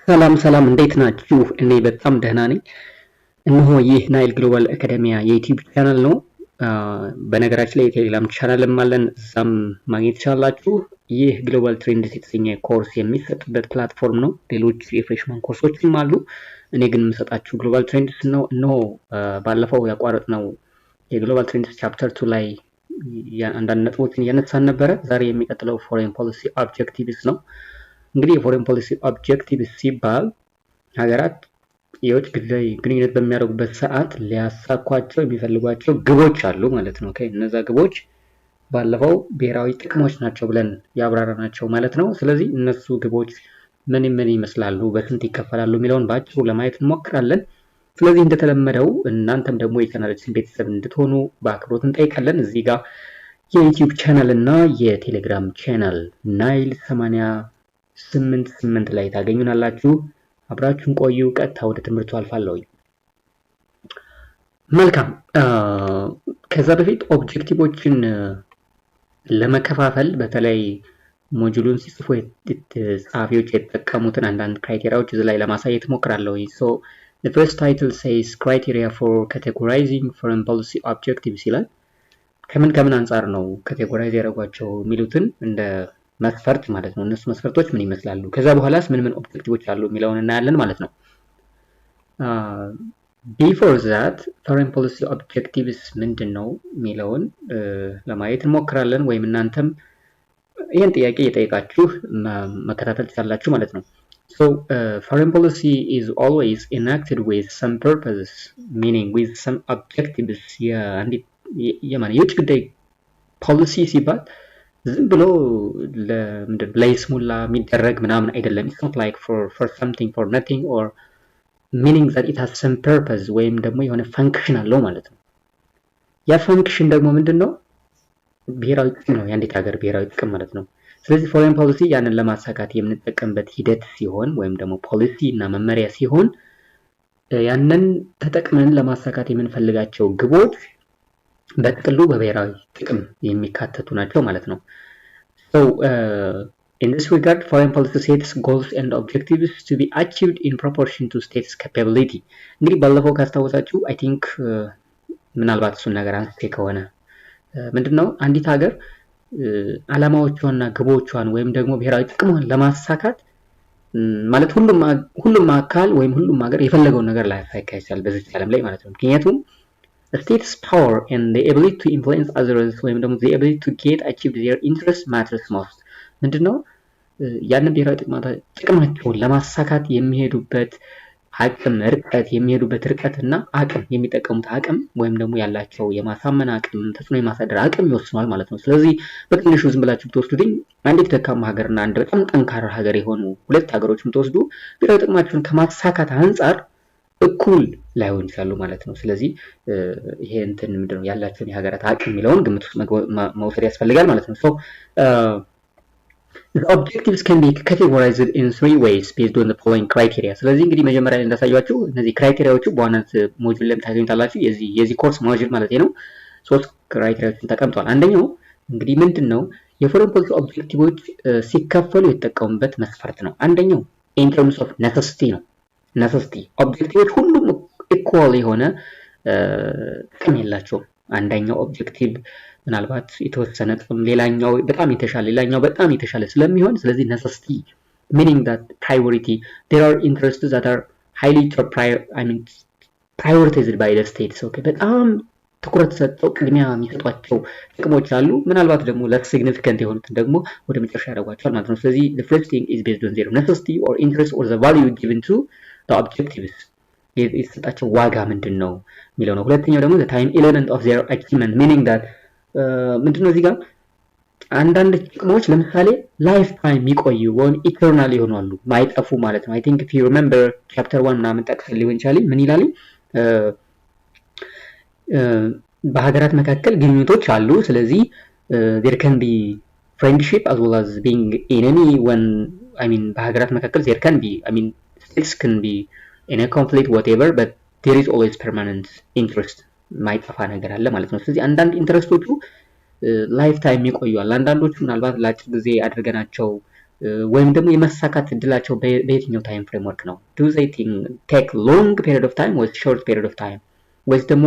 ሰላም እንዴት ናችሁ? እኔ በጣም ደህና ነኝ። እነሆ ይህ ናይል ግሎባል አካዳሚያ የዩቲዩብ ቻናል ነው። በነገራችን ላይ የቴሌግራም ቻናልም አለን፣ እዛም ማግኘት ትችላላችሁ። ይህ ግሎባል ትሬንድስ የተሰኘ ኮርስ የሚሰጥበት ፕላትፎርም ነው። ሌሎች የፍሬሽማን ኮርሶችም አሉ። እኔ ግን የምሰጣችሁ ግሎባል ትሬንድስ ነው። እነሆ ባለፈው ያቋረጥነው የግሎባል ትሬንድስ ቻፕተር 2 ላይ አንዳንድ ነጥቦችን እያነሳን ነበረ። ዛሬ የሚቀጥለው ፎሬን ፖሊሲ ኦብጀክቲቭስ ነው። እንግዲህ የፎሬን ፖሊሲ ኦብጀክቲቭስ ሲባል ሀገራት የውጭ ጉዳይ ግንኙነት በሚያደርጉበት ሰዓት ሊያሳኳቸው የሚፈልጓቸው ግቦች አሉ ማለት ነው። እነዛ ግቦች ባለፈው ብሔራዊ ጥቅሞች ናቸው ብለን ያብራራናቸው ማለት ነው። ስለዚህ እነሱ ግቦች ምን ይመስላሉ፣ በስንት ይከፈላሉ የሚለውን በአጭሩ ለማየት እንሞክራለን። ስለዚህ እንደተለመደው እናንተም ደግሞ የቻናላችን ቤተሰብ እንድትሆኑ በአክብሮት እንጠይቃለን። እዚህ ጋር የዩቲዩብ ቻናል እና የቴሌግራም ቻናል ናይል 88 ላይ ታገኙናላችሁ። አብራችሁን ቆዩ። ቀጥታ ወደ ትምህርቱ አልፋለሁ። መልካም። ከዛ በፊት ኦብጀክቲቮችን ለመከፋፈል በተለይ ሞጁሉን ሲጽፉ ጸሐፊዎች የተጠቀሙትን አንዳንድ ክራይቴሪያዎች እዚህ ላይ ለማሳየት እሞክራለሁ። ሶ the first title says criteria for categorizing foreign policy objectives ይላል። ከምን አንጻር ነው ካቴጎራይዝ ያደረጓቸው የሚሉትን እንደ መስፈርት ማለት ነው። እነሱ መስፈርቶች ምን ይመስላሉ፣ ከዛ በኋላስ ምን ኦብጀክቲቮች አሉ የሚለውን እናያለን ማለት ነው። ቢፎር ዛት ፎሬን ፖሊሲ ኦብጀክቲቭስ ምንድን ነው የሚለውን ለማየት እንሞክራለን። ወይም እናንተም ይህን ጥያቄ እየጠየቃችሁ መከታተል ትችላላችሁ ማለት ነው። So foreign policy is always enacted with some purpose, meaning with some objectives. የውጭ ጉዳይ ፖሊሲ ሲባል ዝም ብሎ ለይስሙላ የሚደረግ ምናምን አይደለም። It's not like for something for nothing or meaning that it has some purpose ወይም ደግሞ የሆነ ፈንክሽን አለው ማለት ነው። ያ ፈንክሽን ደግሞ ምንድነው? ብሔራዊ ጥቅም ነው፣ የአንዲት ሀገር ብሔራዊ ጥቅም ማለት ነው። ስለዚህ ፎሬን ፖሊሲ ያንን ለማሳካት የምንጠቀምበት ሂደት ሲሆን ወይም ደግሞ ፖሊሲ እና መመሪያ ሲሆን ያንን ተጠቅመን ለማሳካት የምንፈልጋቸው ግቦች በጥቅሉ በብሔራዊ ጥቅም የሚካተቱ ናቸው ማለት ነው። So in this regard, foreign policy sets goals and objectives to be achieved in proportion to states' capability. እንግዲህ ባለፈው ካስታወሳችሁ I think ምናልባት እሱን ነገር አንስቼ ከሆነ ምንድነው አንዲት ሀገር ዓላማዎቿንና ግቦቿን ወይም ደግሞ ብሔራዊ ጥቅሟን ለማሳካት ማለት ሁሉም አካል ወይም ሁሉም ሀገር የፈለገውን ነገር ላያሳካ ይችላል በዚህ ዓለም ላይ ማለት ነው። ምክንያቱም states power and the ability to influence others ወይም ደግሞ the ability to get achieve their interest matters most. ምንድነው ያንን ብሔራዊ ጥቅማቸውን ለማሳካት የሚሄዱበት አቅም ርቀት እና አቅም የሚጠቀሙት አቅም ወይም ደግሞ ያላቸው የማሳመን አቅም ተጽዕኖ የማሳደር አቅም ይወስናል ማለት ነው። ስለዚህ በትንሹ ዝም ብላችሁ ብትወስዱኝ አንዲት ደካማ ሀገርና አንድ በጣም ጠንካራ ሀገር የሆኑ ሁለት ሀገሮች ብትወስዱ ብሔራዊ ጥቅማቸውን ከማሳካት አንጻር እኩል ላይሆን ይችላሉ ማለት ነው። ስለዚህ ይሄ ምንድነው ያላቸውን የሀገራት አቅም የሚለውን ግምት ውስጥ መውሰድ ያስፈልጋል ማለት ነው። So the objectives can be categorized in 3 ways based on the following criteria. ስለዚህ እንግዲህ መጀመሪያ ላይ እንዳሳያችሁ እነዚህ ክራይቴሪያዎቹ በዋናነት ሞጁል ላይ ታገኙታላችሁ። የዚህ ኮርስ ሞጁል ማለት ነው። ሶስት ክራይቴሪያዎችን ተቀምጧል። አንደኛው እንግዲህ ምንድነው የፎሬን ፖሊሲ ኦብጀክቲቮች ሲከፈሉ የተጠቀሙበት መስፈርት ነው። አንደኛው in terms of necessity ነው። necessity ኦብጀክቲቮች ሁሉም ኢኳል የሆነ ጥቅም የላቸውም። አንደኛው ኦብጀክቲቭ ምናልባት የተወሰነ ጥቅም ሌላኛው በጣም የተሻለ ስለሚሆን ስለዚህ necessity meaning that priority there are interests that are highly prioritized by the states. Okay, በጣም ትኩረት ሰጥተው ቅድሚያ የሚሰጧቸው ጥቅሞች አሉ። ምናልባት ደግሞ less significant የሆኑትን ደግሞ ወደ መጨረሻ ያደርጓቸዋል ማለት ነው። ስለዚህ the first thing is based on their necessity or interest or the value given to the objectives. የተሰጣቸው ዋጋ ምንድነው የሚለው ነው። ሁለተኛው ደግሞ the time element of their achievement meaning that ምንድነው እዚህ ጋር አንዳንድ ጥቅሞች ለምሳሌ ላይፍ ታይም የሚቆዩ ወይም ኢተርናል ይሆናሉ ማይጠፉ ማለት ነው። I think if you remember chapter 1 ምናምን ጠቅሰን ሊሆን ይችላል። ምን ይላል? በሀገራት መካከል ግንኙነቶች አሉ። ስለዚህ there can be friendship as well as being enemy when በሀገራት መካከል there can be states can be in a conflict whatever but there is always permanent interest ማይጠፋ ነገር አለ ማለት ነው። ስለዚህ አንዳንድ ኢንተረስቶቹ ላይፍ ታይም ይቆያሉ። አንዳንዶቹ ምናልባት ለአጭር ጊዜ አድርገናቸው ወይም ደግሞ የመሳካት እድላቸው በየትኛው ታይም ፍሬምወርክ ነው? ዱ ዜይ ቴክ ሎንግ ፔሪድ ኦፍ ታይም ወይስ ሾርት ፔሪድ ኦፍ ታይም ወይስ ደግሞ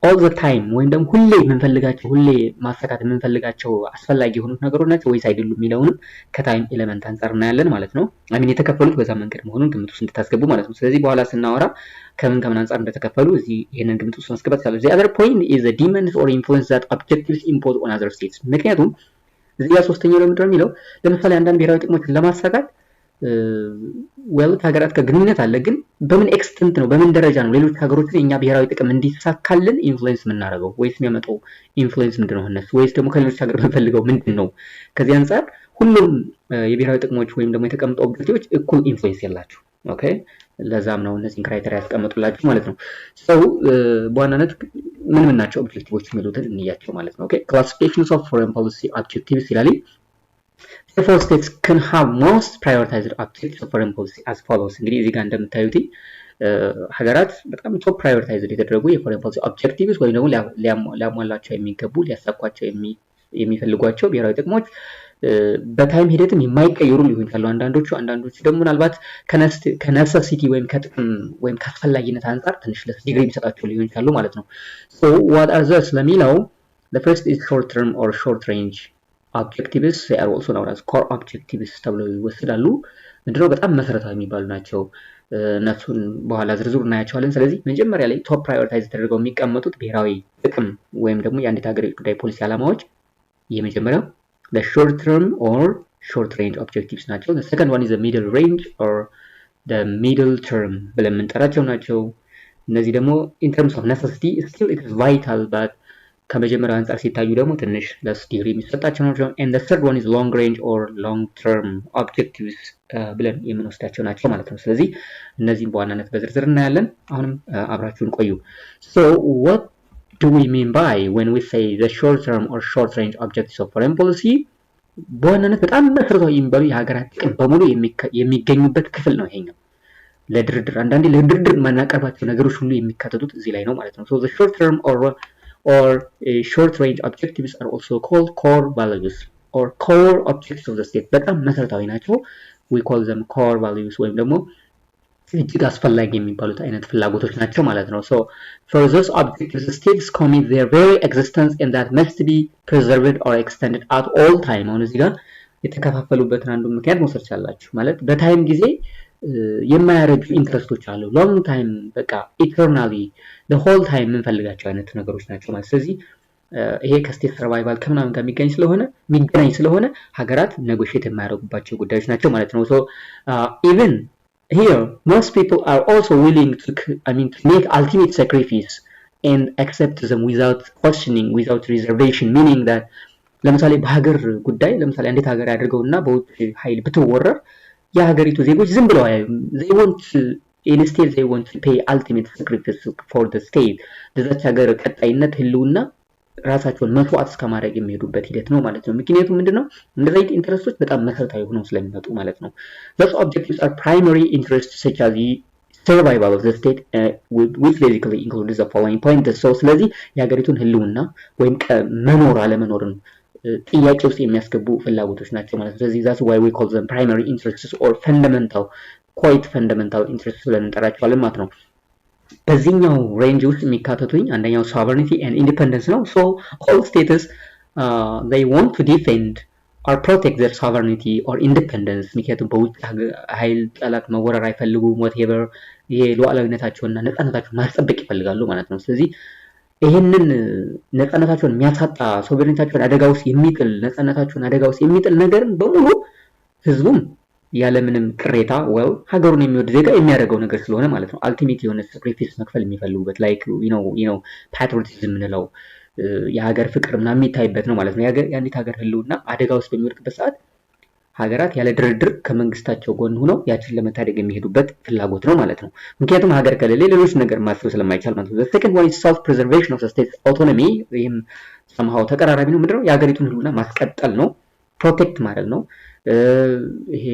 ኦል ዘ ታይም ወይም ደግሞ ሁሌ የምንፈልጋቸው ሁሌ ማሳካት የምንፈልጋቸው አስፈላጊ የሆኑት ነገሮች ናቸው ወይስ አይደሉም የሚለውንም ከታይም ኤሌመንት አንጻር እናያለን ማለት ነው። አሚን የተከፈሉት በዛ መንገድ መሆኑን ግምት ውስጥ እንድታስገቡ ማለት ነው። ስለዚህ በኋላ ስናወራ ከምን አንጻር እንደተከፈሉ እዚህ ይሄንን ግምት ውስጥ ማስገባት ይቻላል። the other point is the demands or influence that objectives impose on other states። ምክንያቱም እዚህ ጋር ሶስተኛው ለምንድን ነው የሚለው ለምሳሌ አንዳንድ ብሔራዊ ጥቅሞችን ለማሳካት ዌል ከሀገራት ጋር ግንኙነት አለ፣ ግን በምን ኤክስተንት ነው በምን ደረጃ ነው ሌሎች ሀገሮችን የኛ ብሔራዊ ጥቅም እንዲሳካልን ኢንፍሉዌንስ የምናደርገው ወይስ የሚያመጣው ኢንፍሉዌንስ ምንድነው እነሱ ወይስ ደግሞ ከሌሎች ሀገር የምንፈልገው ምንድን ነው? ከዚህ አንጻር ሁሉም የብሔራዊ ጥቅሞች ወይም ደግሞ የተቀመጡ ኦብጀክቲቮች እኩል ኢንፍሉዌንስ የላቸው። ኦኬ ለዛም ነው እነዚህን ክራይቴሪያ ያስቀምጡላችሁ ማለት ነው። ሰው በዋናነት ምን ናቸው ኦብጀክቲቮች የሚሉትን እንያቸው ማለት ነው። ኦኬ ክላሲፊኬሽንስ ኦፍ ፎሬን ፖሊሲ ኦብጀክቲቭስ ይላል። Therefore, states can have most prioritized objectives of foreign policy as follows። እንግዲህ እዚህ ጋር እንደምታዩት ሀገራት በጣም ቶፕ ፕራዮሪታይዝድ የተደረጉ የፎሬን ፖሊሲ ኦብጀክቲቭስ ወይም ደግሞ ሊያሟላቸው የሚገቡ ሊያሳኳቸው የሚፈልጓቸው ብሔራዊ ጥቅሞች በታይም ሂደትም የማይቀየሩ ሊሆን ይችላሉ። አንዳንዶቹ ደግሞ ምናልባት ከነሰሲቲ ወይም ከጥቅም ወይም ከአስፈላጊነት አንጻር ትንሽ ለስ ዲግሪ የሚሰጣቸው ሊሆን ይችላሉ ማለት ነው። so what are those ለሚለው the first is short term or short range objectives they are also known as core objectives ተብለው ይወሰዳሉ። ምንድነው በጣም መሰረታዊ የሚባሉ ናቸው። እነሱን በኋላ ዝርዝር እናያቸዋለን። ስለዚህ መጀመሪያ ላይ ቶፕ ፕራዮሪታይዝ ተደርገው የሚቀመጡት ብሔራዊ ጥቅም ወይም ደግሞ የአንዲት ሀገር ጉዳይ ፖሊሲ ዓላማዎች የመጀመሪያው the short term or short range objectives ናቸው። the second one is the middle range or the middle term ብለን የምንጠራቸው ናቸው። እነዚህ ደግሞ in terms of necessity still it is vital but ከመጀመሪያው አንጻር ሲታዩ ደግሞ ትንሽ ለስ ዲግሪ የሚሰጣቸው ናቸው። and the third one is long range or long term objectives ብለን የምንወስዳቸው ናቸው ማለት ነው። ስለዚህ እነዚህን በዋናነት በዝርዝር እናያለን። አሁንም አብራችሁን ቆዩ። so what do we mean by when we say the short term or short range objectives of foreign policy? በዋናነት በጣም መሰረታዊ የሚባሉ የሀገራት ጥቅም በሙሉ የሚገኙበት ክፍል ነው ይሄኛው። ለድርድር አንዳንዴ ለድርድር የማናቀርባቸው ነገሮች ሁሉ የሚካተቱት እዚህ ላይ ነው ማለት ነው። so the short term or short range objectives are also called core values or core objectives of the state። በጣም መሰረታዊ ናቸው። we call them core values ወይም ደግሞ እጅግ አስፈላጊ የሚባሉት አይነት ፍላጎቶች ናቸው ማለት ነው። so for those objectives the states commit their very existence and that must be preserved or extended at all time። አሁን እዚህ ጋር የተከፋፈሉበትን አንዱ ምክንያት መውሰድ ቻላችሁ ማለት በታይም ጊዜ የማያረጁ ኢንትረስቶች አሉ። ሎንግ ታይም በቃ ኢተርናሊ the whole time የምንፈልጋቸው አይነት ነገሮች ናቸው ማለት። ስለዚህ ይሄ ከስቴት ሰርቫይቫል ከምናምን ጋር የሚገናኝ ስለሆነ ሀገራት ኔጎሺዬት የማያደርጉባቸው ጉዳዮች ናቸው ማለት ነው። so even here most people are also willing to make ultimate sacrifice and accept them without questioning, without reservation, meaning that ለምሳሌ በሀገር ጉዳይ ለምሳሌ አንዲት ሀገር ያደርገውና በውጭ ኃይል ብትወረር የሀገሪቱ ዜጎች ዝም ብለው they want instead they want to pay ultimate sacrifice for the state ለዛች ሀገር ቀጣይነት ህልውና ራሳቸውን መስዋዕት እስከማድረግ የሚሄዱበት ሂደት ነው ማለት ነው። ምክንያቱም ምንድነው እንደዚህ አይነት ኢንትረስቶች በጣም መሰረታዊ ሆነው ስለሚመጡ ማለት ነው። those objectives are primary interests such as the survival of the state which basically includes the following points. so ስለዚህ የሀገሪቱን ህልውና ወይም መኖር አለመኖርን ጥያቄ ውስጥ የሚያስገቡ ፍላጎቶች ናቸው ማለት ነው። ስለዚህ that's why we call them primary interests or quite fundamental interests ብለን እንጠራቸዋለን ማለት ነው። በዚህኛው ሬንጅ ውስጥ የሚካተቱኝ አንደኛው sovereignty and independence ነው። so all states they want to defend or protect their sovereignty or independence ምክንያቱም በውጭ ኃይል ጠላት መወረር አይፈልጉም whatever ይሄ ሉዓላዊነታቸውና ነፃነታቸውን ማስጠበቅ ይፈልጋሉ ማለት ነው። ስለዚህ ይሄንን ነፃነታቸውን የሚያሳጣ ሶቨሬኒቲያቸውን አደጋ ውስጥ የሚጥል ነፃነታቸውን አደጋ ውስጥ የሚጥል ነገርን በሙሉ ህዝቡም ያለምንም ቅሬታ ሀገሩን የሚወድ ዜጋ የሚያደርገው ነገር ስለሆነ ማለት ነው። አልቲሜት የሆነ ሳክሪፊስ መክፈል የሚፈልጉበት ላይክ you know patriotism ምንለው የሀገር ፍቅር ምናምን የሚታይበት ነው ማለት ነው። የአንዲት ሀገር ህልውና አደጋ ውስጥ በሚወድቅበት ሰዓት ሀገራት ያለ ድርድር ከመንግስታቸው ጎን ሆነው ያችን ለመታደግ የሚሄዱበት ፍላጎት ነው ማለት ነው። ምክንያቱም ሀገር ከሌለ ሌሎች ነገር ማሰብ ስለማይቻል ማለት ነው። the second one is self preservation of the state's autonomy ይህም somehow ተቀራራቢ ነው። ምንድነው የሀገሪቱን ህልውና ማስቀጠል ነው፣ ፕሮቴክት ማድረግ ነው። ይሄ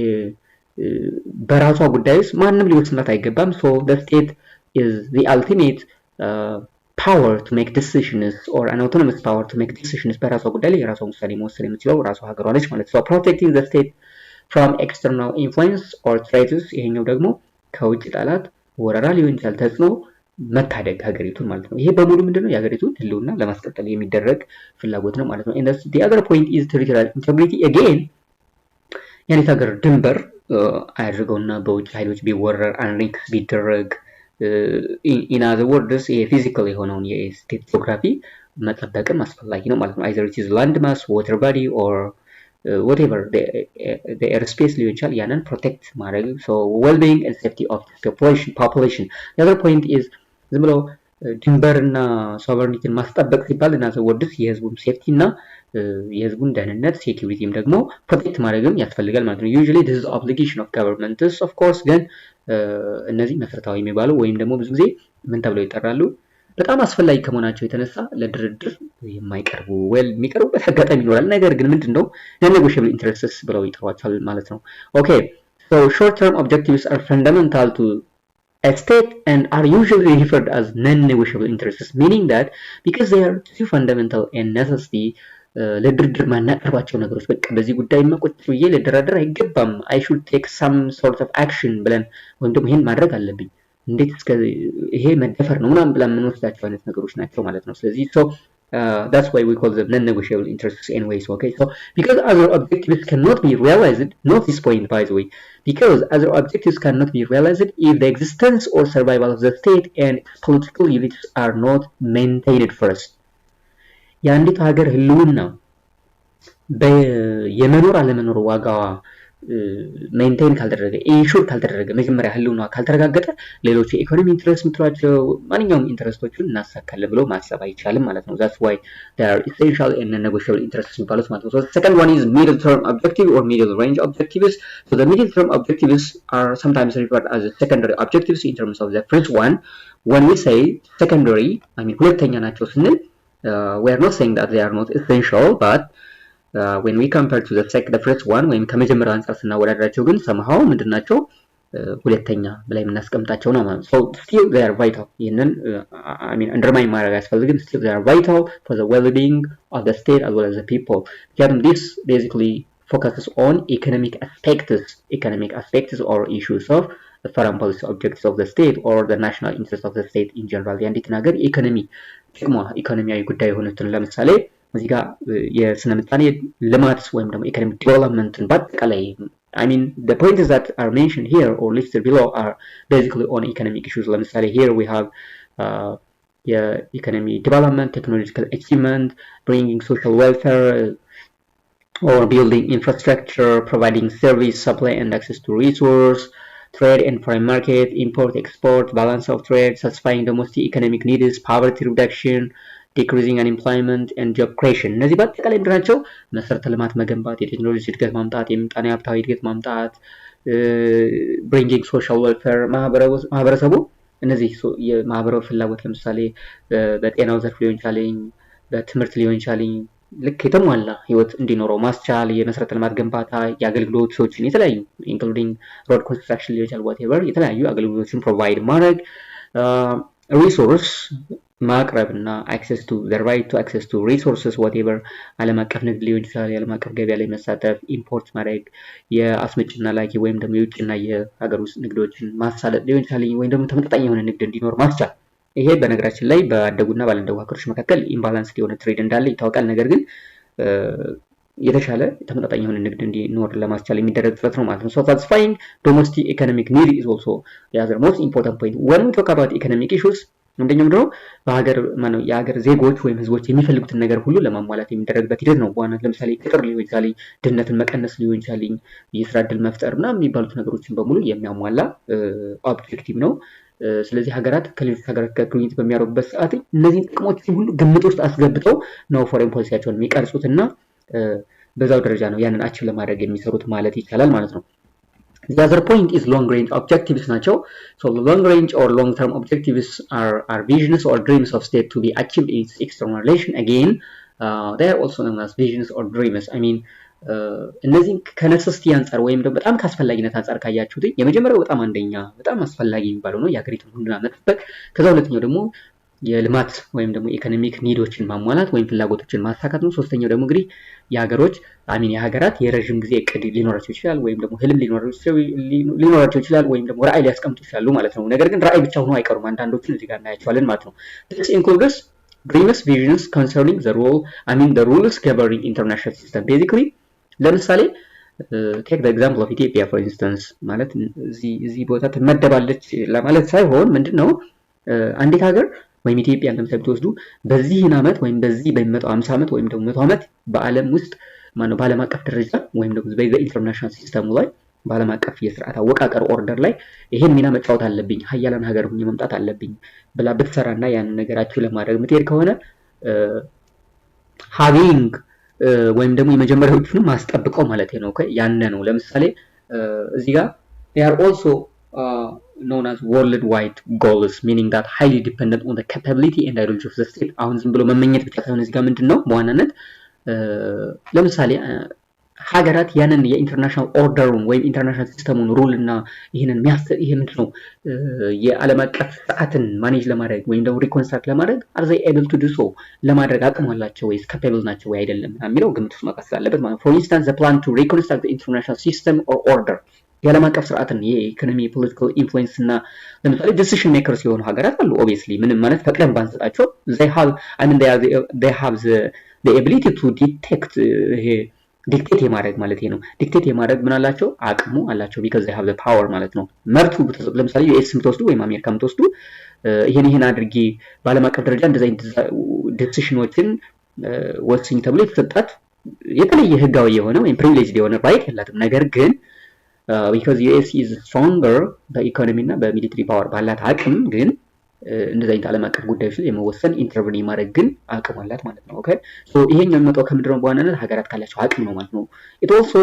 በራሷ ጉዳይ ውስጥ ማንም ሊወስናት አይገባም። so the state is the ultimate power to make decisions or an autonomous power to make decisions በራሷ ጉዳይ ላይ የራሷን ውሳኔ መወሰን የምትችለው ራሷ ሀገሯ ነች ማለት ነው። so protecting the state from external influence or threats ይሄኛው ደግሞ ከውጭ ጠላት ወረራ ሊሆን ይችላል ተጽዕኖ መታደግ ሀገሪቱን ማለት ነው። ይሄ በሙሉ ምንድነው የሀገሪቱን ህልውና ለማስቀጠል የሚደረግ ፍላጎት ነው ማለት ነው። and the other point is territorial integrity again የአንዲት ሀገር ድንበር አያድርገውና በውጭ ኃይሎች ቢወረር አንሪክ ቢደረግ in other words የፊዚካል የሆነውን የስቴት ጂኦግራፊ መጠበቅም አስፈላጊ ነው ማለት ነው። either it is land mass, water body or whatever the airspace ሊሆን ይችላል ያንን ፕሮቴክት ማድረግ so well-being and safety of the population. The other point is ዝም ብሎ ድንበርና ሶቨርኒቲን ማስጠበቅ ሲባል እና ወርድስ የህዝቡን ሴፍቲ እና የህዝቡን ደህንነት ሴኩሪቲም ደግሞ ፕሮቴክት ማድረግም ያስፈልጋል ማለት ነው። usually this is obligation of governments of course ግን እነዚህ መሰረታዊ የሚባሉ ወይም ደግሞ ብዙ ጊዜ ምን ተብለው ይጠራሉ በጣም አስፈላጊ ከመሆናቸው የተነሳ ለድርድር የማይቀርቡ የሚቀርቡበት አጋጣሚ ይኖራል። ነገር ግን ምንድነው non-negotiable interests ብለው ይጠሯቸዋል ማለት ነው። okay so short term objectives are fundamental to a state and are usually referred as non-negotiable interests meaning that because they are too fundamental and necessary ለድርድር ማናቀርባቸው ነገሮች በቃ በዚህ ጉዳይ ቁጭ ብዬ ለድርድር አይገባም I should take some sort of action ብለን ወይም ደግሞ ይሄን ማድረግ አለብኝ እንዴት እስከ ይሄ መደፈር ነው ምናምን ብለን የምንወስዳቸው አይነት ነገሮች ናቸው ማለት ነው። ስለዚህ so that's why we call them non-negotiable interests anyways. okay so because other objectives cannot be realized, note this point by the way, because other objectives cannot be realized if the existence or survival of the state and political units are not maintained first. የአንዲት ሀገር ህልውና የመኖር አለመኖር ዋጋዋ ሜንቴን ካልተደረገ ኢንሹር ካልተደረገ መጀመሪያ ህልውና ካልተረጋገጠ ሌሎች የኢኮኖሚ ኢንትረስት ምትሏቸው ማንኛውም ኢንትረስቶችን እናሳካለን ብሎ ማሰብ አይቻልም ማለት ነው። that's why they are essential and non-negotiable interests የሚባሉት ማለት ነው። so the second one is middle term objective or middle range objectives. so the middle term objectives are sometimes referred as secondary objectives in terms of the first one. when we say secondary I mean ሁለተኛ ናቸው ስንል we are not saying that they are not essential but when we compare to the first one ወይም ከመጀመሪያው አንፃር ስናወዳድራቸው ግን somehow ምንድናቸው ሁለተኛ ብላይ የምናስቀምጣቸው ነው ማለት ነው። so still they are vital ይሄንን I mean undermine ማድረግ አያስፈልግም still they are vital for the well-being of the state as well as the people. because this basically focuses on economic aspects or issues of the foreign policy objectives of the state or the national interest of the state in general. የአንዲት ሀገር ኢኮኖሚያዊ ጉዳይ የሆኑትን ለምሳሌ እዚህ ጋር የስነ ምጣኔ ልማት ወይም ደግሞ ኢኮኖሚክ ዴቨሎፕመንትን በአጠቃላይ I mean the points that are mentioned here or listed below are basically on economic issues. ለምሳሌ here we have economic development, technological achievement, bringing social welfare or building infrastructure, providing service, supply and access to resource, trade and foreign market, import, export, balance of trade, satisfying domestic economic needs, poverty reduction, decreasing unemployment and job creation. እነዚህ በአጠቃላይ ምንድናቸው? መሰረተ ልማት መገንባት፣ የቴክኖሎጂ እድገት ማምጣት፣ የምጣኔ ሀብታዊ እድገት ማምጣት፣ bringing social welfare ማህበረሰቡ እነዚህ የማህበራዊ ፍላጎት ለምሳሌ በጤናው ዘርፍ ሊሆን ይችላል፣ በትምህርት ሊሆን ይችላል ልክ የተሟላ ህይወት እንዲኖረው ማስቻል፣ የመሰረተ ልማት ግንባታ፣ የአገልግሎቶችን የተለያዩ including road construction ሊሆን ይችላል whatever የተለያዩ አገልግሎቶችን ፕሮቫይድ ማድረግ፣ ሪሶርስ ማቅረብና access to the right to access to resources whatever ዓለም አቀፍ ንግድ ሊሆን ይችላል፣ የዓለም አቀፍ ገበያ ላይ መሳተፍ፣ ኢምፖርት ማድረግ፣ የአስመጭና ላኪ ወይም ደግሞ የውጭና የሀገር ውስጥ ንግዶችን ማሳለጥ ሊሆን ይችላል ወይም ደግሞ ተመጣጣኝ የሆነ ንግድ እንዲኖር ማስቻል። ይሄ በነገራችን ላይ በአደጉና ባላደጉ ሀገሮች መካከል ኢምባላንስ የሆነ ትሬድ እንዳለ ይታወቃል። ነገር ግን የተሻለ ተመጣጣኝ የሆነ ንግድ እንዲኖር ለማስቻል የሚደረግ ጥረት ነው ማለት ነው። so satisfying domestic economic need is also the other most important point when we talk about economic issues. እንደኛው ደግሞ የሀገር ዜጎች ወይም ህዝቦች የሚፈልጉትን ነገር ሁሉ ለማሟላት የሚደረግበት ሂደት ነው። በዋናነት ለምሳሌ ቅጥር ሊሆን ይችላል፣ ድህነትን መቀነስ ሊሆን ይችላል፣ የስራ ዕድል መፍጠር ምናምን የሚባሉት ነገሮችን በሙሉ የሚያሟላ ኦብጀክቲቭ ነው። ስለዚህ ሀገራት ከሌሎች ሀገራት ጋር ግንኙነት በሚያደርጉበት ሰዓት እነዚህን ጥቅሞች ሁሉ ግምት ውስጥ አስገብተው ነው ፎሬን ፖሊሲያቸውን የሚቀርጹትና በዛው ደረጃ ነው ያንን አቺቭ ለማድረግ የሚሰሩት ማለት ይቻላል ማለት ነው። The other point is long range objectives ናቸው። so the long range or long term objectives are visions or dreams of state to be achieved in its external relation. Again they are also known as visions or dreams. I mean እነዚህ ከነሰስቲ አንፃር ወይም ደግሞ በጣም ካስፈላጊነት አንፃር ካያችሁት የመጀመሪያው በጣም አስፈላጊ የሚባለው ነው የሀገሪቱን ሁሉና መጠበቅ። ከዛ ሁለተኛው ደግሞ የልማት ወይም ደግሞ ኢኮኖሚክ ኒዶችን ማሟላት ወይም ፍላጎቶችን ማሳካት ነው። ሶስተኛው ደግሞ እንግዲህ የሀገራት የረዥም ጊዜ እቅድ ሊኖራቸው ይችላል ወይም ደግሞ ህልም ሊኖራቸው ይችላል ወይም ደግሞ ራዕይ ሊያስቀምጡ ይችላሉ ማለት ነው። ነገር ግን ራዕይ ብቻ ሆኖ አይቀሩም። አንዳንዶቹን እዚህ ጋር እናያቸዋለን ማለት ነው። This includes dreams, visions concerning the rules governing international system. Basically ለምሳሌ take the example of Ethiopia for instance ማለት እዚህ ቦታ ትመደባለች ለማለት ሳይሆን ምንድነው አንዲት ሀገር ወይም ኢትዮጵያን ለምሳሌ ብትወስዱ በዚህን ዓመት ወይም በዚህ በሚመጣው 50 ዓመት ወይም ደግሞ 100 ዓመት በዓለም ውስጥ በዓለም አቀፍ ደረጃ ወይም ደግሞ በኢንተርናሽናል ሲስተሙ ላይ በዓለም አቀፍ የስርዓት አወቃቀር ኦርደር ላይ ይሄን ሚና መጫወት አለብኝ ሀያላን ሀገር ሆኜ መምጣት አለብኝ ብላ ብትሰራና ያንን ነገራችሁ ለማድረግ የምትሄድ ከሆነ having ወይም ደግሞ የመጀመሪያዎቹንም ማስጠብቀው ማለት ነው። ያነ ነው። ለምሳሌ እዚህ ጋር they are also known as worldwide goals, meaning that highly dependent on the capability and ideology of the state. አሁን ዝም ብሎ መመኘት ብቻ ሳይሆን እዚህ ጋር ምንድነው በዋናነት ለምሳሌ ሀገራት ያንን የኢንተርናሽናል ኦርደሩን ወይም ኢንተርናሽናል ሲስተሙን ሩል እና ይሄ ምንድነው የዓለም አቀፍ ስርዓትን ማኔጅ ለማድረግ ወይም ደግሞ ሪኮንስትራክት ለማድረግ are they able to do so ለማድረግ አቅም አላቸው ወይስ capable ናቸው ወይ አይደለም የሚለው ግምት ውስጥ መቀስ አለበት ማለት ነው። For instance, the plan to reconstruct the international system or order የዓለም አቀፍ ስርዓትን የኢኮኖሚ ፖለቲካል ኢንፍሉዌንስ እና ለምሳሌ ዲሲሽን ሜከርስ የሆኑ ሀገራት አሉ። obviously ምንም ማለት ፈቅደን ባንሰጣቸው they have the ability to detect ይሄ ዲክቴት የማድረግ ማለት ነው። ዲክቴት የማድረግ ምን አላቸው አቅሙ አላቸው because they have the power ማለት ነው። መርቱ ለምሳሌ ዩኤስ ምትወስዱ ወይም አሜሪካ ምትወስዱ ይሄን አድርጊ በዓለም አቀፍ ደረጃ እንደዛ ዲሲሽኖችን ወስኝ ተብሎ የተሰጣት የተለየ ህጋዊ የሆነ ወይም ፕሪቪሌጅድ የሆነ ራይት የላትም። ነገር ግን because US is stronger በኢኮኖሚ እና በሚሊተሪ ፓወር ባላት አቅም ግን እንደዛ አይነት ዓለም አቀፍ ጉዳዮች ላይ የመወሰን ኢንተርቪን የማድረግ ግን አቅም አላት ማለት ነው። ኦኬ ሶ ይሄኛው የሚመጣው ከምንድነው በዋናነት ሀገራት ካላቸው አቅም ነው ማለት ነው። it also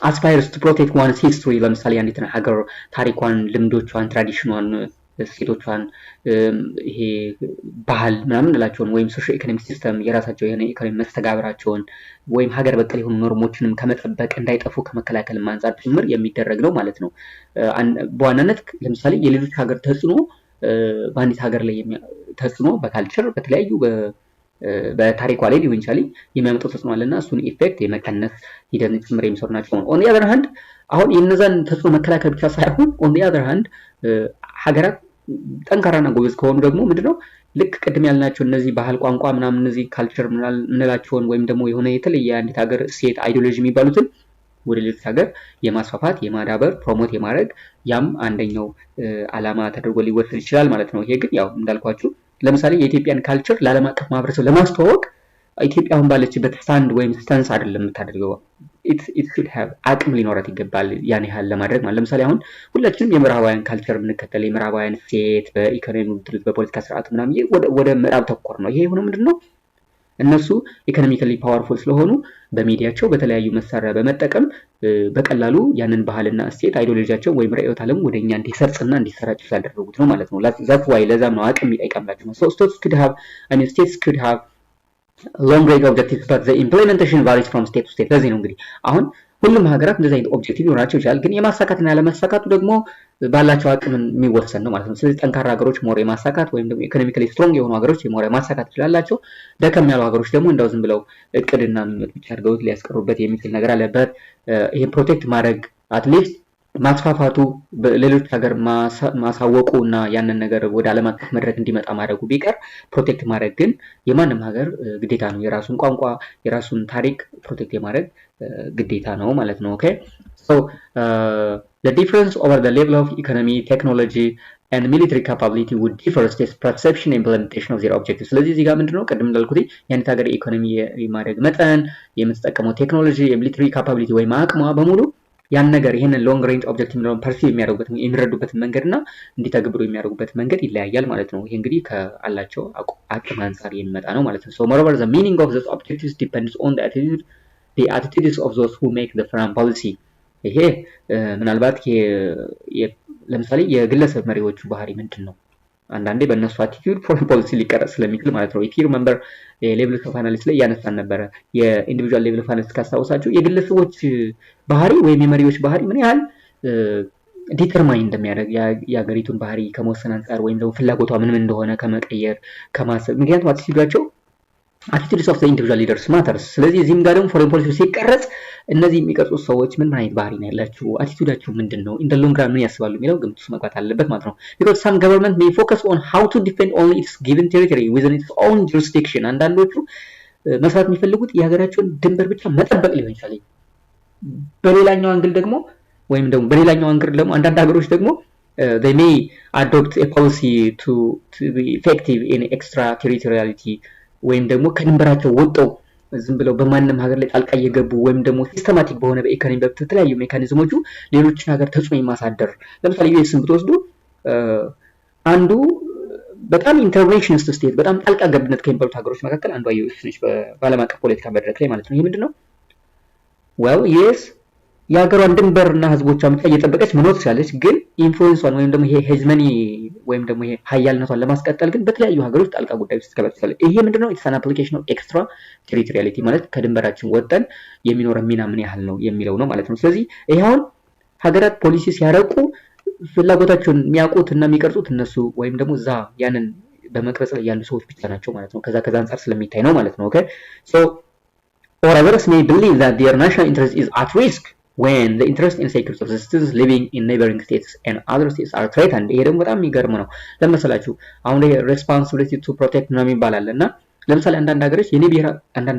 aspires to protect one's history ለምሳሌ አንዲት ሀገር ታሪኳን፣ ልምዶቿን፣ ትራዲሽኗን፣ ሴቶቿን ይሄ ባህል ምናምን እንላቸውን ወይም ሶሻል ኢኮኖሚክ ሲስተም የራሳቸው የሆነ ኢኮኖሚ መስተጋብራቸውን ወይም ሀገር በቀል የሆኑ ኖርሞችንም ከመጠበቅ እንዳይጠፉ ከመከላከል አንፃር ጭምር የሚደረግ ነው ማለት ነው። በዋናነት ለምሳሌ የሌሎች ሀገር ተጽዕኖ በአንዲት ሀገር ላይ ተጽዕኖ በካልቸር በተለያዩ በታሪኳ ላይ ሊሆን ይችላል የሚያመጣው ተጽዕኖ አለና እሱን ኢፌክት የመቀነስ ሂደት ጭምር የሚሰሩ ናቸው። on the other hand አሁን የነዛን ተጽዕኖ መከላከል ብቻ ሳይሆን on the other hand ሀገራት ጠንካራና ጎበዝ ከሆኑ ደግሞ ምንድነው ልክ ቅድም ያልናቸው እነዚህ ባህል፣ ቋንቋ ምናምን እነዚህ ካልቸር ምንላቸውን ወይም ደግሞ የሆነ የተለየ አንዲት ሀገር ሴት አይዲዮሎጂ የሚባሉትን ወደ ሌሎች ሀገር የማስፋፋት የማዳበር ፕሮሞት የማድረግ ያም አንደኛው ዓላማ ተደርጎ ሊወሰድ ይችላል ማለት ነው። ይሄ ግን ያው እንዳልኳችሁ ለምሳሌ የኢትዮጵያን ካልቸር ለዓለም አቀፍ ማህበረሰብ ለማስተዋወቅ ኢትዮጵያ አሁን ባለችበት ስታንድ ወይም ስታንስ አይደለም የምታደርገው። it should have አቅም ሊኖራት ይገባል ያን ያህል ለማድረግ ማለት ለምሳሌ አሁን ሁላችንም የምዕራባውያን ካልቸር የምንከተል የምዕራባውያን ሴት በኢኮኖሚ በፖለቲካ ስርዓት ምናምን ወደ ምዕራብ ተኮር ነው። ይሄ የሆነው ምንድነው እነሱ ኢኮኖሚካሊ ፓወርፉል ስለሆኑ በሚዲያቸው በተለያዩ መሳሪያ በመጠቀም በቀላሉ ያንን ባህልና እሴት አይዲዮሎጂያቸው ወይም ርዕዮተ ዓለም ወደኛ እንዲሰርጽና እንዲሰራጭ ስላደረጉት ነው ማለት ነው። that's why ለዛም ነው አቅም ይጠይቃምላችሁ። so states could have long range objectives but the implementation varies from state to state። ለዚህ ነው እንግዲህ አሁን ሁሉም ሀገራት እንደዚህ አይነት ኦብጀክቲቭ ሊኖራቸው ይችላል፣ ግን የማሳካትና ያለማሳካቱ ደግሞ ባላቸው አቅም የሚወሰን ነው ማለት ነው። ስለዚህ ጠንካራ ሀገሮች ሞር የማሳካት ወይም ደግሞ ኢኮኖሚካሊ ስትሮንግ የሆኑ ሀገሮች ሞር የማሳካት ይችላላቸው። ደከም ያሉ ሀገሮች ደግሞ እንደው ዝም ብለው እቅድና ምኞት ብቻ አድርገውት ሊያስቀሩበት የሚችል ነገር አለበት። ይሄ ፕሮቴክት ማድረግ አትሊስት ማስፋፋቱ ሌሎች ሀገር ማሳወቁና ያንን ነገር ወደ ዓለም አቀፍ መድረክ እንዲመጣ ማድረጉ ቢቀር ፕሮቴክት ማድረግ ግን የማንም ሀገር ግዴታ ነው። የራሱን ቋንቋ የራሱን ታሪክ ፕሮቴክት የማድረግ ግዴታ ነው ማለት ነው። ኦኬ so the difference over the level of economy, technology and military capability would differ states perception and implementation of their objectives። ስለዚህ እዚህ ጋር ምንድነው ቅድም እንዳልኩት ያንተ ሀገር ኢኮኖሚ የማድረግ መጠን የምትጠቀመው ቴክኖሎጂ የሚሊተሪ ካፓቢሊቲ ወይም አቅሟ በሙሉ ያን ነገር ይሄንን ሎንግ ሬንጅ ኦብጀክቲቭ ነው ፐርሲቭ የሚያደርጉበት የሚረዱበት መንገድና እንዲተገብሩ የሚያደርጉበት መንገድ ይለያያል ማለት ነው። ይሄ እንግዲህ ከአላቸው አቅም አንፃር የሚመጣ ነው ማለት ነው። so moreover the meaning of those objectives depends on the attitudes of those who make the foreign policy። ይሄ ምናልባት ለምሳሌ የግለሰብ መሪዎቹ ባህሪ ምንድነው አንዳንዴ በእነሱ አቲቲዩድ ፎሬን ፖሊሲ ሊቀረጽ ስለሚችል ማለት ነው። if you remember ሌቭል ኦፍ አናሊሲስ ላይ ያነሳን ነበረ የኢንዲቪጁዋል ሌቭል ኦፍ አናሊሲስ ካስታውሳችሁ የግለሰቦች ባህሪ ወይም የመሪዎች ባህሪ ምን ያህል ዲተርማይን እንደሚያደርግ የሀገሪቱን ባህሪ ከመወሰን አንጻር ወይም ደግሞ ፍላጎቷ ምን እንደሆነ ከመቀየር ከማሰብ ምክንያቱም attitudes of the individual leaders matters ስለዚህ እዚህም ጋር ደግሞ ፎሬን ፖሊሲ ሲቀረጽ እነዚህ የሚቀርጹት ሰዎች ምን አይነት ባህሪ ነው ያላችሁ አቲቲዩዳቸው ምንድነው in the long run ምን ያስባሉ የሚለው ግምት ውስጥ መግባት አለበት ማለት ነው because some government may focus on how to defend only its given territory within its own jurisdiction አንዳንዶቹ መስራት የሚፈልጉት የሀገራቸውን ድንበር ብቻ መጠበቅ ሊሆን ይችላል በሌላኛው አንግል ደግሞ ወይም ደግሞ በሌላኛው አንግል ደግሞ አንዳንድ ሀገሮች ደግሞ they may adopt a policy to be effective in extraterritoriality ወይም ደግሞ ከድንበራቸው ወጣው ዝም ብለው በማንንም ሀገር ላይ ጣልቃ እየገቡ ወይም ደግሞ ሲስተማቲክ በሆነ በኢኮኖሚ በተለያዩ ሜካኒዝሞቹ ሌሎችን ሀገር ተጽዕኖ ማሳደር ለምሳሌ ዩኤስን ብትወስዱ አንዱ በጣም ኢንተርቬንሽኒስት ስቴት በጣም ጣልቃ ገብነት ከሚባሉት ሀገሮች መካከል አንዷ ዩኤስ ነች በዓለም አቀፍ ፖለቲካ መድረክ ላይ ማለት ነው ይሄ ምንድነው well yes የሀገሯን ድንበርና ህዝቦቿን ብቻ እየጠበቀች መኖር ትችላለች ግን ኢንፍሉዌንሷን ወይም ደግሞ ይሄ ሄጅመኒ ወይም ደግሞ ይሄ ሀያልነቷን ለማስቀጠል ግን በተለያዩ ሀገሮች ጣልቃ ጉዳይ ውስጥ ትገባለች ይሄ ምንድነው ኢትስ አን አፕሊኬሽን ኦፍ ኤክስትራ ቴሪቶሪያሊቲ ማለት ከድንበራችን ወጣን የሚኖር ሚና ምን ያህል ነው የሚለው ነው ማለት ነው ስለዚህ ይሄውን ሀገራት ፖሊሲ ሲያረቁ ፍላጎታቸውን የሚያውቁት እና የሚቀርጹት እነሱ ወይም ደግሞ ዛ ያንን በመቅረጽ ላይ ያሉ ሰዎች ብቻ ናቸው ማለት ነው ከዛ አንፃር ስለሚታይ ነው ማለት ነው ኦኬ so or others may believe that their national interest is at risk when the interest and security of the citizens living in neighboring states and other states are threatened ይሄ ደግሞ በጣም የሚገርም ነው ለምሳሌላችሁ አሁን ላይ responsibility to protect ነው የሚባላልና ለምሳሌ አንዳንድ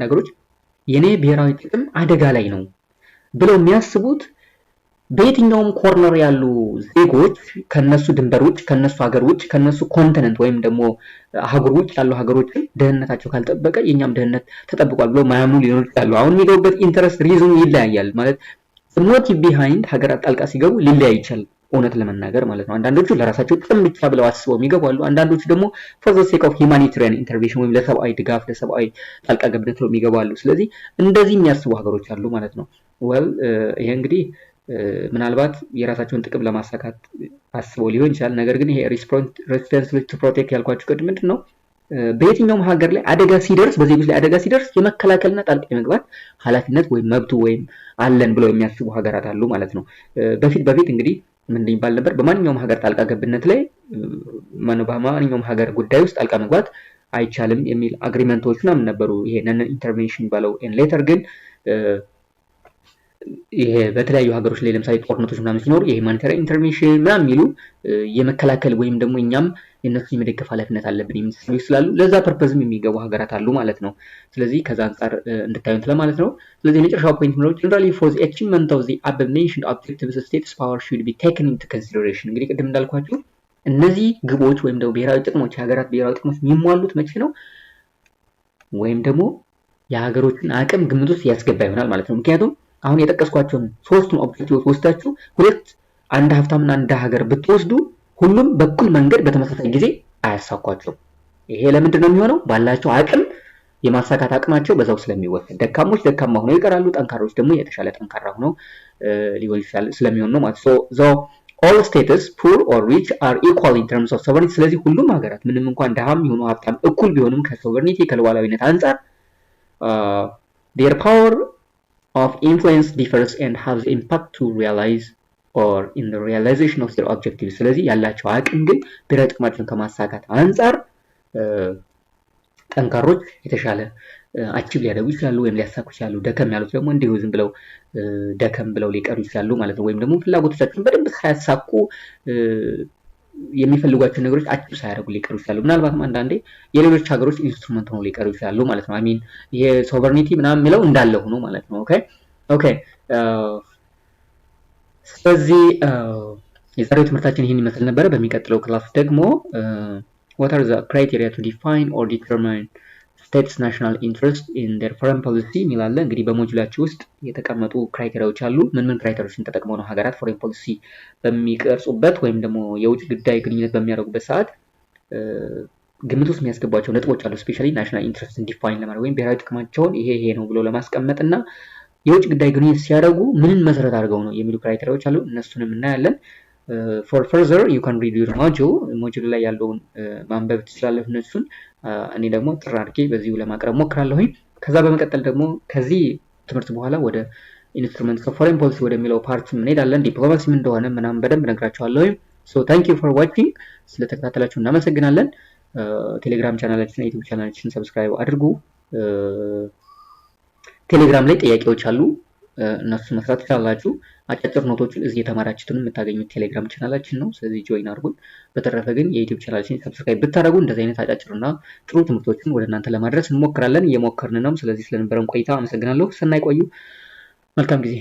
ሀገሮች የኔ ብሔራዊ ጥቅም አደጋ ላይ ነው ብለው የሚያስቡት በየትኛውም ኮርነር ያሉ ዜጎች ከነሱ ድንበር ውጭ ከነሱ ሀገር ውጭ ከነሱ ኮንቲኔንት ወይም ደግሞ ሀገር ውጭ ያሉ ሀገሮች ደህንነታቸው ካልተጠበቀ የኛም ደህንነት ተጠብቋል ብለው ማያምኑ ሊኖር ይችላሉ አሁን የሚገቡበት ኢንተረስት ሪዝኑ ይለያያል ማለት ሞቲቭ ቢሃይንድ ሀገራት ጣልቃ ሲገቡ ሊለያይ ይችላል እውነት ለመናገር ማለት ነው አንዳንዶቹ ለራሳቸው ጥቅም ብቻ ብለው አስበው የሚገባሉ አንዳንዶቹ ደግሞ for the sake of humanitarian intervention ወይም ለሰብአዊ ድጋፍ ለሰብአዊ ጣልቃ ገብነት ነው የሚገባሉ ስለዚህ እንደዚህ የሚያስቡ ሀገሮች አሉ ማለት ነው well ይሄ እንግዲህ ምናልባት የራሳቸውን ጥቅም ለማሳካት አስበው ሊሆን ይችላል ነገር ግን ይሄ responsibility to protect ያልኳችሁ ቅድም ምንድነው በየትኛውም ሀገር ላይ አደጋ ሲደርስ በዜጎች ላይ አደጋ ሲደርስ የመከላከልና ጣልቃ የመግባት ኃላፊነት ወይም መብቱ ወይም አለን ብለው የሚያስቡ ሀገራት አሉ ማለት ነው በፊት እንግዲህ ምን እንደሚባል ነበር በማንኛውም ሀገር ጣልቃ ገብነት ላይ በማንኛውም ሀገር ጉዳይ ውስጥ ጣልቃ መግባት አይቻልም የሚል አግሪመንቶች ምናምን ነበሩ ይሄ ነን ኢንተርቬንሽን ባለው ኤን ሌተር ግን ይሄ በተለያዩ ሀገሮች ላይ ለምሳሌ ጦርነቶች ምናምን ሲኖሩ የሁማኒታሪያን ኢንተርቬንሽን ምናምን የሚሉ የመከላከል ወይም ደግሞ እኛም የነሱ የመደገፍ ኃላፊነት አለብን የሚሰሩ ይስላሉ ለዛ ፐርፐዝም የሚገቡ ሀገራት አሉ ማለት ነው ስለዚህ ከዛ አንፃር እንድታዩት ለማለት ነው ስለዚህ የመጨረሻው ፖይንት ነው generally for the achievement of the above mentioned objectives the state's power should be taken into consideration እንግዲህ ቅድም እንዳልኳችሁ እነዚህ ግቦች ወይም ደግሞ ብሔራዊ ጥቅሞች የሀገራት ብሔራዊ ጥቅሞች የሚሟሉት መቼ ነው ወይም ደግሞ የሀገሮችን አቅም ግምት ውስጥ ያስገባ ይሆናል ማለት ነው ምክንያቱም አሁን የጠቀስኳቸውን ሶስቱን ኦብጀክቲቭስ ወስዳችሁ ሁለት አንድ ሀብታምና አንድ ሀገር ብትወስዱ ሁሉም በኩል መንገድ በተመሳሳይ ጊዜ አያሳኳቸው ይሄ ለምንድን ነው የሚሆነው ባላቸው አቅም የማሳካት አቅማቸው በዛው ስለሚወሰድ ደካሞች ደካማ ሆነው ይቀራሉ ጠንካሮች ደግሞ የተሻለ ጠንካራ ሆነው ሊሆን ይችላል ስለሚሆን ነው ማለት so all states poor or rich are equal in terms of sovereignty ስለዚህ ሁሉም ሀገራት ምንም እንኳን ደሃም ይሁኑ ሀብታም እኩል ቢሆኑም ከሶቨሬኒቲ ከሉዓላዊነት አንፃር their power of influence differs and has impact to realize or in the realization of their objectives ስለዚህ ያላቸው አቅም ግን ብሔራዊ ጥቅማቸውን ከማሳካት አንፃር ጠንካሮች የተሻለ አቺቭ ሊያደርጉ ይችላሉ ወይም ሊያሳኩ ይችላሉ ደከም ያሉት ደግሞ እንዲሁ ዝም ብለው ደከም ብለው ሊቀሩ ይችላሉ ማለት ነው ወይም ደግሞ ፍላጎቶቻቸውን በደንብ ሳያሳኩ የሚፈልጓቸው ነገሮች አቺቭ ሳያደርጉ ሊቀሩ ይችላሉ ምናልባትም አንዳንዴ የሌሎች ሀገሮች ኢንስትሩመንት ሆነው ሊቀሩ ይችላሉ ማለት ነው አይ ይሄ ሶቨሬኒቲ ምናምን የሚለው እንዳለ ሆኖ ማለት ነው ኦኬ ስለዚህ የዛሬው ትምህርታችን ይሄን ይመስል ነበር በሚቀጥለው ክላስ ደግሞ what are the criteria to define or determine states national interest in their foreign policy ሚላለ እንግዲህ በሞጁላችሁ ውስጥ የተቀመጡ ክራይቴሪያዎች አሉ ምን ክራይቴሪያዎችን ተጠቅመው ነው ሀገራት ፎሬን ፖሊሲ በሚቀርጹበት ወይም ደግሞ የውጭ ጉዳይ ግንኙነት በሚያደርጉበት ሰዓት ግምት ውስጥ የሚያስገቧቸው ነጥቦች አሉ ስፔሻሊ ናሽናል ኢንትረስትን ዲፋይን ለማድረግ ወይም ብሔራዊ ጥቅማቸውን ይሄ ነው ብሎ ለማስቀመጥና የውጭ ጉዳይ ግንኙነት ሲያደርጉ ምንን መሰረት አድርገው ነው የሚሉ ክራይቴሪያዎች አሉ እነሱንም እናያለን for further you can read your module ላይ ያለውን ማንበብ ትችላለህ እነሱን እኔ ደግሞ ጥራርጌ በዚሁ ለማቅረብ ሞክራለሁ ከዛ በመቀጠል ደግሞ ከዚህ ትምህርት በኋላ ወደ ኢንስትሩመንትስ ኦፍ ፎሬን ፖሊሲ ወደሚለው ፓርት እንሄዳለን። ዲፕሎማሲ ምን እንደሆነ ምናምን በደንብ ነግራችኋለሁ። ሶ ታንክ ዩ ፎር ዋቺንግ። ስለተከታተላችሁ እናመሰግናለን። ቴሌግራም ቻናላችን ዩቲዩብ ቻናላችን ሰብስክራይብ አድርጉ። ቴሌግራም ላይ ጥያቄዎች አሉ፣ እነሱ መስራት ትችላላችሁ። አጫጭር ኖቶችን እዚህ የተማራችሁትን የምታገኙት ቴሌግራም ቻናላችን ነው። ስለዚህ ጆይን አድርጉን። በተረፈ ግን የዩቲዩብ ቻናላችን ሰብስክራይብ ብታደርጉ እንደዚህ አይነት አጫጭርና ጥሩ ትምህርቶችን ወደ እናንተ ለማድረስ እንሞክራለን፣ እየሞከርን ነው። ስለዚህ ስለነበረን ቆይታ አመሰግናለሁ። ሰናይ ቆዩ። መልካም ጊዜ